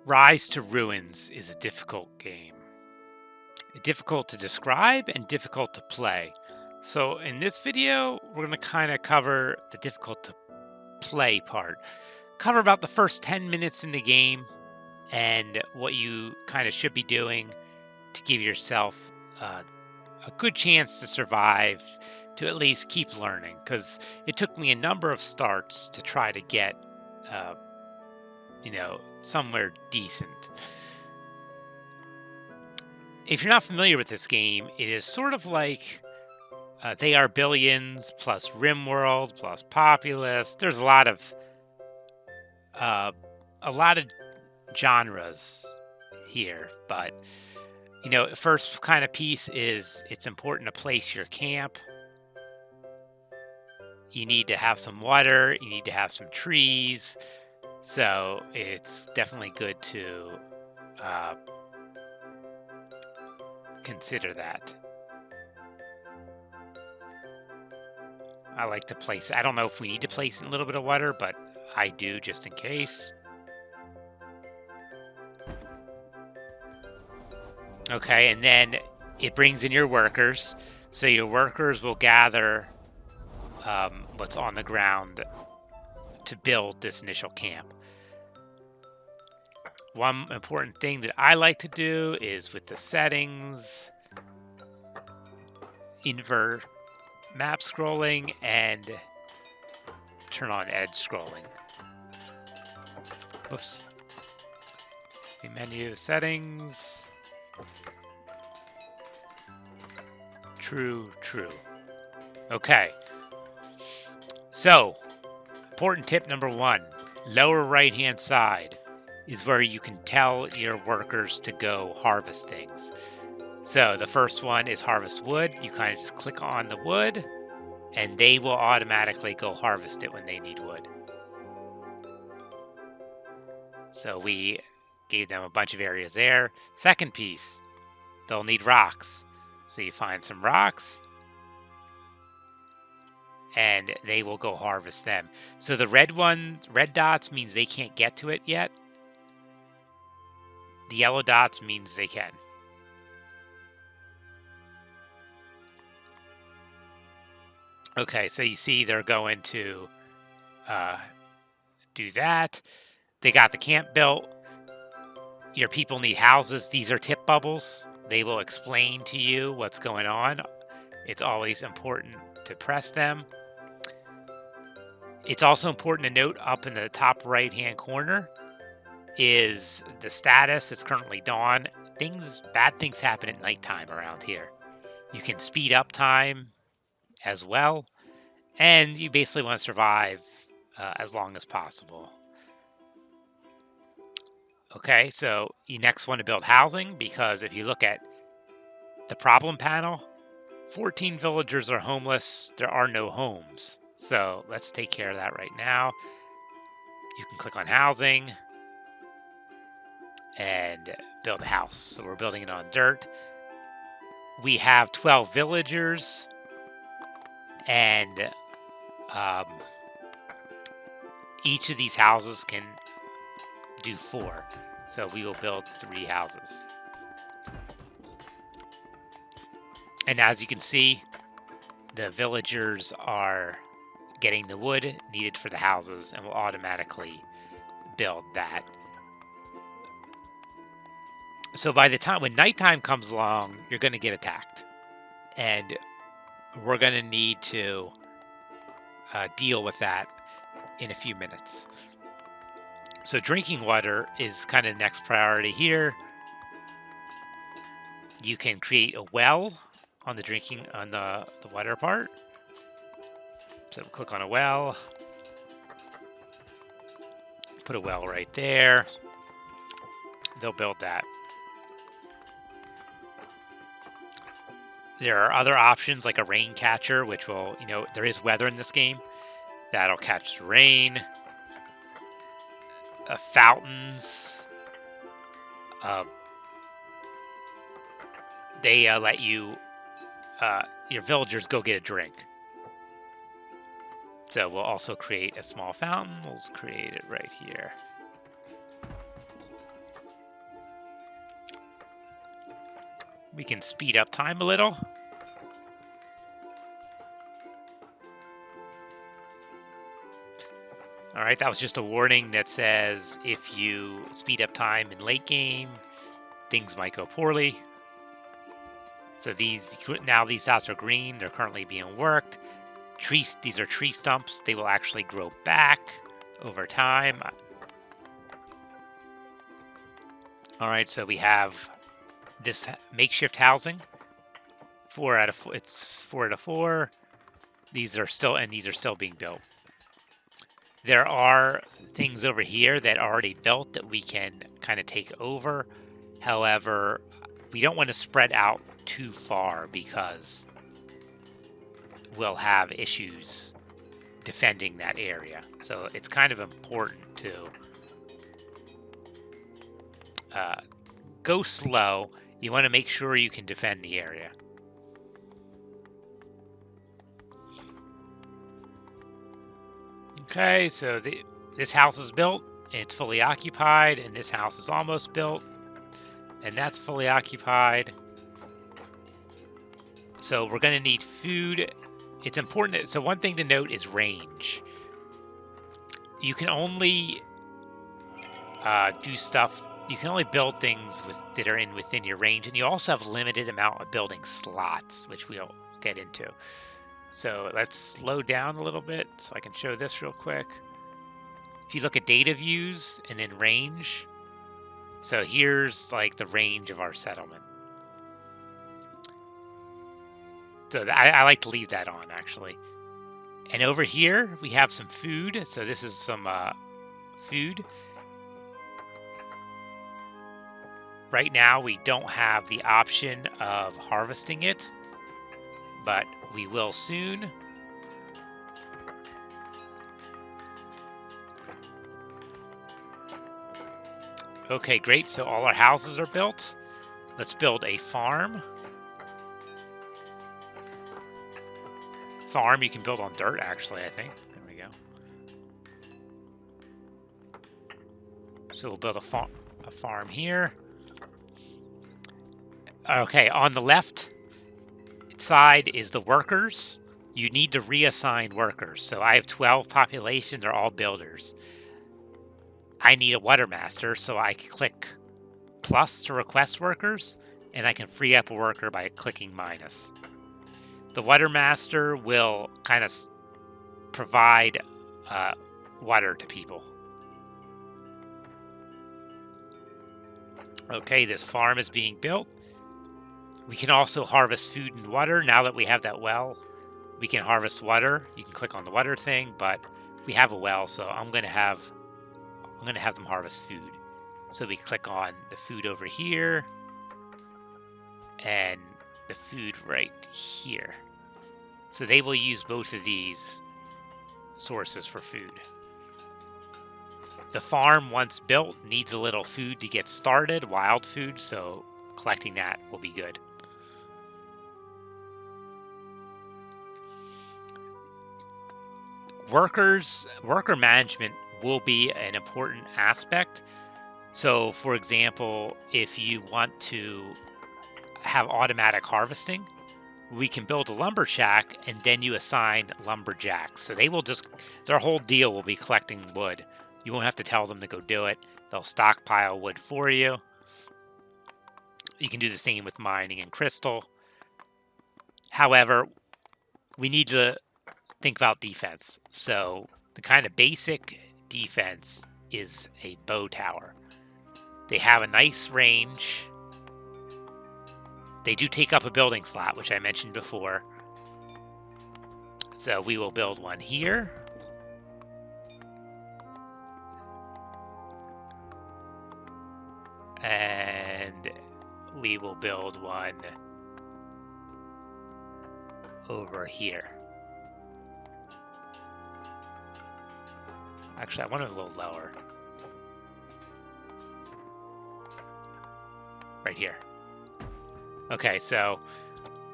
Rise to Ruins is a difficult game. Difficult to describe and difficult to play. So in this video, we're going to kind of cover the difficult to play part. Cover about the first 10 minutes in the game and what you kind of should be doing to give yourself a good chance to survive, to at least keep learning. Because it took me a number of starts to try to get, somewhere decent. If you're not familiar with this game, it is sort of like They Are Billions plus RimWorld plus Populous. There's a lot of genres here, but first kind of piece is it's important to place your camp. You need to have some water. You need to have some trees. So it's definitely good to consider that. I like to place, I don't know if we need to place a little bit of water, but I do just in case. Okay, and then it brings in your workers. So your workers will gather what's on the ground to build this initial camp. One important thing that I like to do is with the settings, invert map scrolling and turn on edge scrolling. Whoops. Menu settings. True. Okay. So, important tip number 1. Lower right-hand side is where you can tell your workers to go harvest things. So the first one is harvest wood. You kind of just click on the wood and they will automatically go harvest it when they need wood. So we gave them a bunch of areas there. Second piece, they'll need rocks. So you find some rocks and they will go harvest them. So the red dots means they can't get to it yet. The yellow dots means they can. Okay, so you see they're going to do that. They got the camp built. Your people need houses. These are tip bubbles. They will explain to you what's going on. It's always important to press them. It's also important to note up in the top right-hand corner is the status. It's currently dawn. Bad things happen at nighttime around here. You can speed up time as well, and you basically want to survive as long as possible. Okay, so you next want to build housing, because if you look at the problem panel, 14 villagers are homeless. There are no homes. So let's take care of that right now. You can click on housing and build a house. So we're building it on dirt. We have 12 villagers, and each of these houses can do 4. So we will build 3 houses. And as you can see, the villagers are getting the wood needed for the houses and will automatically build that. So by the time when nighttime comes along, you're going to get attacked. And we're going to need to deal with that in a few minutes. So drinking water is kind of the next priority here. You can create a well on the water part. So click on a well. Put a well right there. They'll build that. There are other options like a rain catcher, which will, there is weather in this game. That'll catch the rain. Fountains. They let you, your villagers go get a drink. So we'll also create a small fountain. We'll just create it right here. We can speed up time a little. All right, that was just a warning that says if you speed up time in late game, things might go poorly. So these house are green. They're currently being worked. These are tree stumps. They will actually grow back over time. All right, so we have this makeshift housing. 4 out of 4. It's 4 out of 4. These are still being built. There are things over here that are already built that we can kind of take over. However, we don't want to spread out too far because we'll have issues defending that area. So it's kind of important to go slow. You want to make sure you can defend the area. Okay, so this house is built, it's fully occupied, and this house is almost built, and that's fully occupied. So we're going to need food. It's important. So one thing to note is range. You can only do stuff. You can only build things that are within your range, and you also have a limited amount of building slots, which we'll get into. So let's slow down a little bit so I can show this real quick. If you look at data views and then range, so here's like the range of our settlement. So I like to leave that on actually. And over here we have some food. So this is some food. Right now we don't have the option of harvesting it, but we will soon. Okay, great. So all our houses are built. Let's build a farm. Farm you can build on dirt, actually, I think. There we go. So we'll build a farm here. Okay, on the left side is the workers. You need to reassign workers. So I have 12 population. They're all builders. I need a water master, so I can click plus to request workers, and I can free up a worker by clicking minus. The water master will kind of provide water to people. Okay, this farm is being built. We can also harvest food and water. Now that we have that well, we can harvest water. You can click on the water thing, but we have a well, so I'm going to have them harvest food. So we click on the food over here and the food right here. So they will use both of these sources for food. The farm, once built, needs a little food to get started, wild food, so collecting that will be good. Worker management will be an important aspect. So, for example, if you want to have automatic harvesting, we can build a lumber shack and then you assign lumberjacks. So they will their whole deal will be collecting wood. You won't have to tell them to go do it. They'll stockpile wood for you. You can do the same with mining and crystal. However, we need to think about defense. So the kind of basic defense is a bow tower. They have a nice range. They do take up a building slot, which I mentioned before. So we will build one here. And we will build one over here. Actually, I want it a little lower. Right here. Okay, so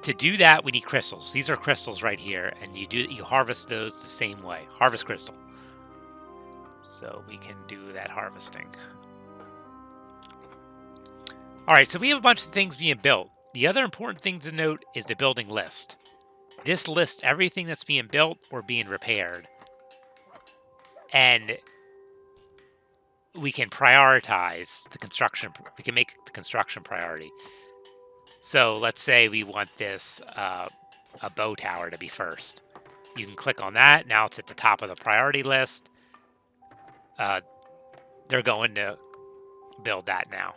to do that, we need crystals. These are crystals right here, and you harvest those the same way. Harvest crystal. So we can do that harvesting. All right, so we have a bunch of things being built. The other important thing to note is the building list. This lists everything that's being built or being repaired. And we can prioritize the construction. We can make the construction priority. So let's say we want this a bow tower to be first. You can click on that. Now it's at the top of the priority list. They're going to build that now.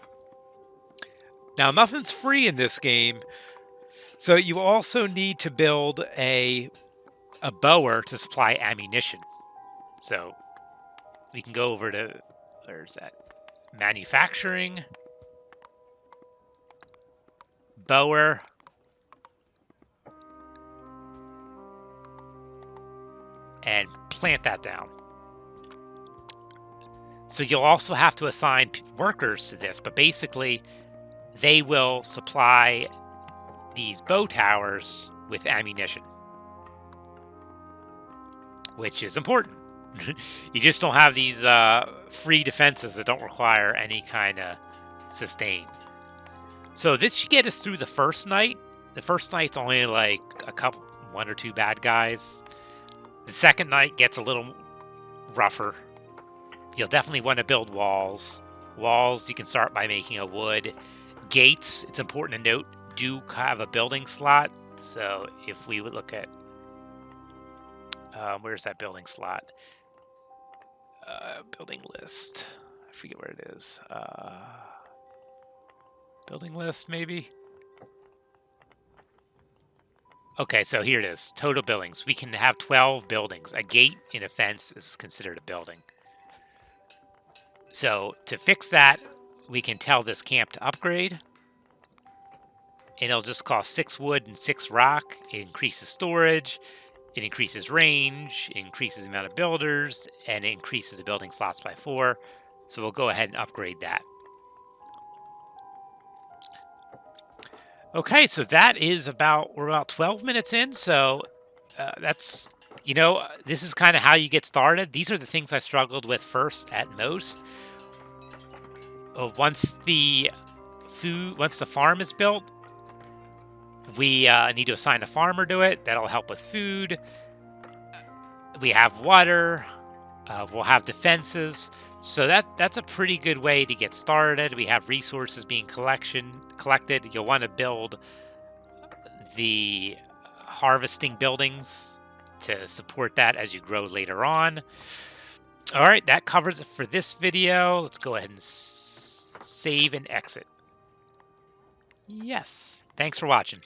Now, nothing's free in this game, so you also need to build a bower to supply ammunition. So we can go over to, where's that? Manufacturing. Bower. And plant that down. So you'll also have to assign workers to this, but basically they will supply these bow towers with ammunition, which is important. You just don't have these free defenses that don't require any kind of sustain. So this should get us through the first night. The first night's only like one or two bad guys. The second night gets a little rougher. You'll definitely want to build walls. Walls, you can start by making a wood. Gates, it's important to note, do have a building slot. So if we would look at, where's that building slot? Building list. I forget where it is. Building list, maybe? Okay, so here it is. Total buildings. We can have 12 buildings. A gate in a fence is considered a building. So to fix that, we can tell this camp to upgrade. And it'll just cost 6 wood and 6 rock. It increases storage. It increases range. It increases the amount of builders. And it increases the building slots by 4. So we'll go ahead and upgrade that. Okay, so that is we're about 12 minutes in. So that's, this is kind of how you get started. These are the things I struggled with first at most. Once the farm is built, we need to assign a farmer to it. That'll help with food. We have water. We'll have defenses. So that's a pretty good way to get started. We have resources being collected. You'll want to build the harvesting buildings to support that as you grow later on. All right, that covers it for this video. Let's go ahead and save and exit. Yes. Thanks for watching.